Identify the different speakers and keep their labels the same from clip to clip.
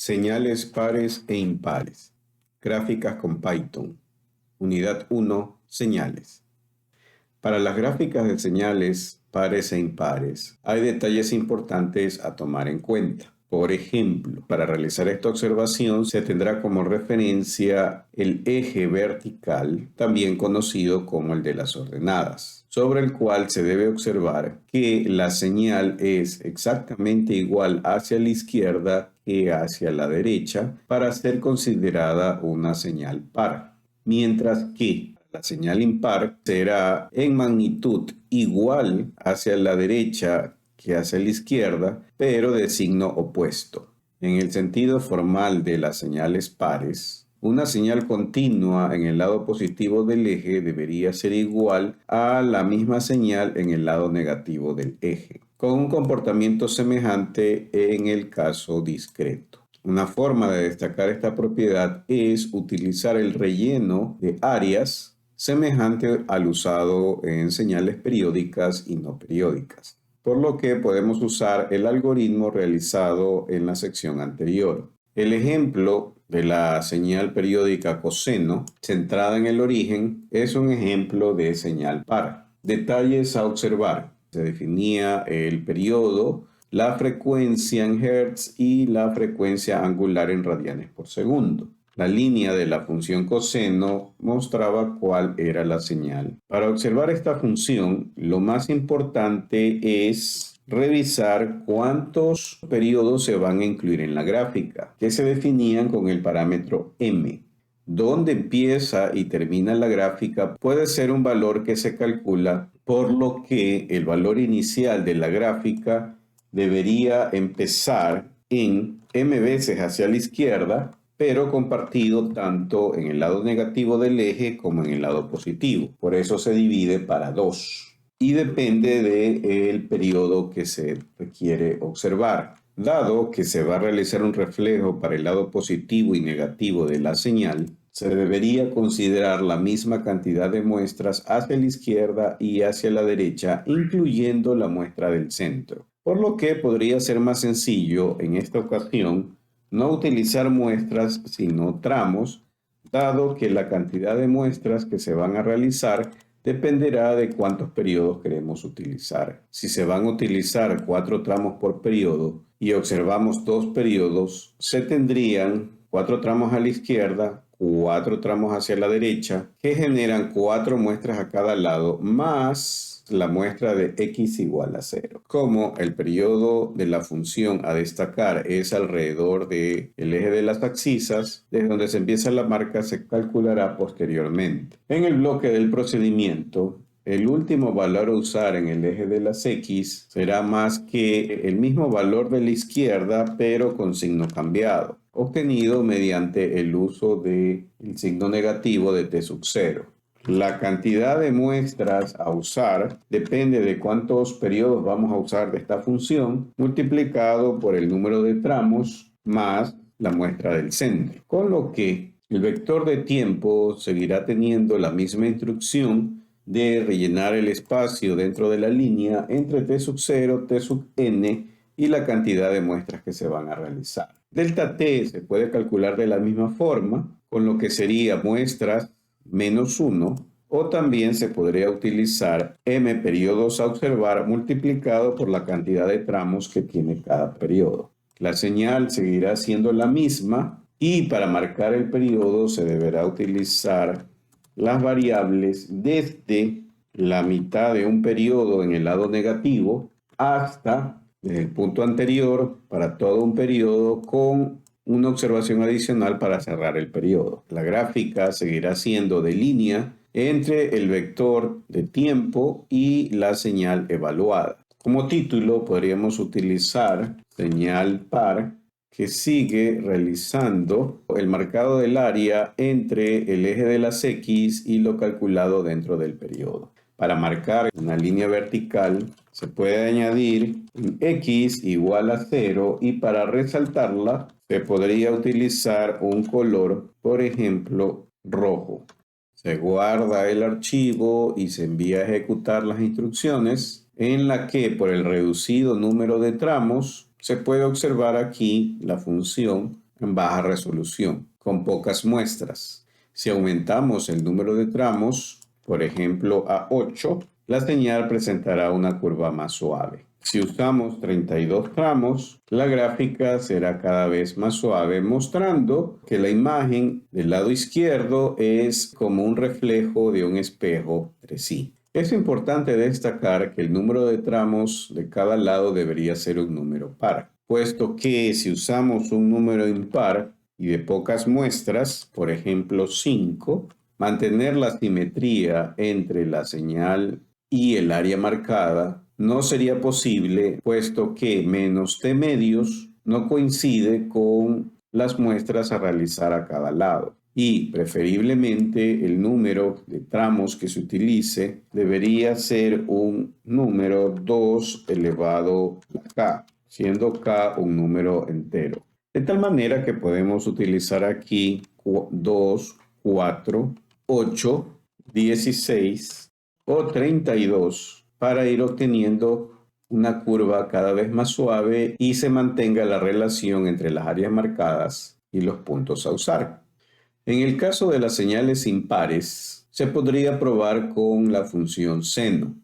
Speaker 1: Señales pares e impares. Gráficas con Python. Unidad 1. Señales. Para las gráficas de señales pares e impares, hay detalles importantes a tomar en cuenta. Por ejemplo, para realizar esta observación se tendrá como referencia el eje vertical, también conocido como el de las ordenadas, sobre el cual se debe observar que la señal es exactamente igual hacia la izquierda que hacia la derecha para ser considerada una señal par, mientras que la señal impar será en magnitud igual hacia la derecha que hacia la izquierda, pero de signo opuesto. En el sentido formal de las señales pares, una señal continua en el lado positivo del eje debería ser igual a la misma señal en el lado negativo del eje, con un comportamiento semejante en el caso discreto. Una forma de destacar esta propiedad es utilizar el relleno de áreas semejante al usado en señales periódicas y no periódicas, por lo que podemos usar el algoritmo realizado en la sección anterior. El ejemplo de la señal periódica coseno centrada en el origen es un ejemplo de señal par. Detalles a observar. Se definía el periodo, la frecuencia en hertz y la frecuencia angular en radianes por segundo. La línea de la función coseno mostraba cuál era la señal. Para observar esta función, lo más importante es revisar cuántos periodos se van a incluir en la gráfica, que se definían con el parámetro m. Dónde empieza y termina la gráfica puede ser un valor que se calcula, por lo que el valor inicial de la gráfica debería empezar en m veces hacia la izquierda, pero compartido tanto en el lado negativo del eje como en el lado positivo. Por eso se divide para 2 y depende del periodo que se requiere observar. Dado que se va a realizar un reflejo para el lado positivo y negativo de la señal, se debería considerar la misma cantidad de muestras hacia la izquierda y hacia la derecha, incluyendo la muestra del centro. Por lo que podría ser más sencillo en esta ocasión no utilizar muestras sino tramos, dado que la cantidad de muestras que se van a realizar dependerá de cuántos periodos queremos utilizar. Si se van a utilizar 4 tramos por periodo y observamos 2 periodos, se tendrían 4 tramos a la izquierda, 4 tramos hacia la derecha, que generan 4 muestras a cada lado, más la muestra de x igual a 0. Como el periodo de la función a destacar es alrededor del eje de las abscisas, desde donde se empieza la marca se calculará posteriormente. En el bloque del procedimiento, el último valor a usar en el eje de las X será más que el mismo valor de la izquierda, pero con signo cambiado, obtenido mediante el uso del signo negativo de t sub 0. La cantidad de muestras a usar depende de cuántos periodos vamos a usar de esta función, multiplicado por el número de tramos más la muestra del centro, con lo que el vector de tiempo seguirá teniendo la misma instrucción de rellenar el espacio dentro de la línea entre t sub 0, t sub n y la cantidad de muestras que se van a realizar. Delta t se puede calcular de la misma forma, con lo que sería muestras menos 1, o también se podría utilizar m periodos a observar multiplicado por la cantidad de tramos que tiene cada periodo. La señal seguirá siendo la misma y para marcar el periodo se deberá utilizar las variables desde la mitad de un periodo en el lado negativo hasta desde el punto anterior para todo un periodo con una observación adicional para cerrar el periodo. La gráfica seguirá siendo de línea entre el vector de tiempo y la señal evaluada. Como título podríamos utilizar señal par que sigue realizando el marcado del área entre el eje de las X y lo calculado dentro del periodo. Para marcar una línea vertical se puede añadir un X igual a 0 y para resaltarla se podría utilizar un color, por ejemplo, rojo. Se guarda el archivo y se envía a ejecutar las instrucciones en la que por el reducido número de tramos se puede observar aquí la función en baja resolución, con pocas muestras. Si aumentamos el número de tramos, por ejemplo a 8, la señal presentará una curva más suave. Si usamos 32 tramos, la gráfica será cada vez más suave, mostrando que la imagen del lado izquierdo es como un reflejo de un espejo entre sí. Es importante destacar que el número de tramos de cada lado debería ser un número par, puesto que si usamos un número impar y de pocas muestras, por ejemplo 5, mantener la simetría entre la señal y el área marcada no sería posible, puesto que menos t medios no coincide con las muestras a realizar a cada lado. Y preferiblemente el número de tramos que se utilice debería ser un número 2 elevado a k, siendo k un número entero. De tal manera que podemos utilizar aquí 2, 4, 8, 16 o 32 para ir obteniendo una curva cada vez más suave y se mantenga la relación entre las áreas marcadas y los puntos a usar. En el caso de las señales impares, se podría probar con la función seno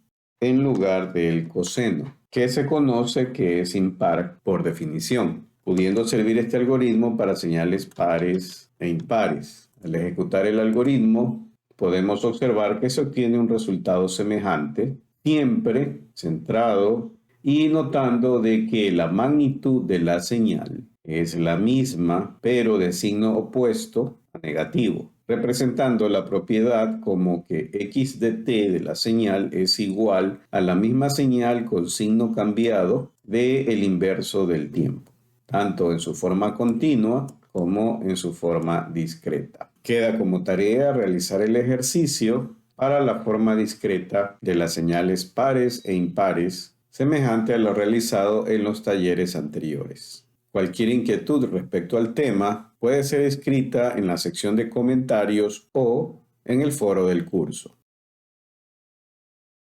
Speaker 1: en lugar del coseno, que se conoce que es impar por definición, pudiendo servir este algoritmo para señales pares e impares. Al ejecutar el algoritmo, podemos observar que se obtiene un resultado semejante, siempre centrado y notando de que la magnitud de la señal es la misma, pero de signo opuesto a negativo, representando la propiedad como que x de t de la señal es igual a la misma señal con signo cambiado del inverso del tiempo, tanto en su forma continua como en su forma discreta. Queda como tarea realizar el ejercicio para la forma discreta de las señales pares e impares, semejante a lo realizado en los talleres anteriores. Cualquier inquietud respecto al tema puede ser escrita en la sección de comentarios o en el foro del curso.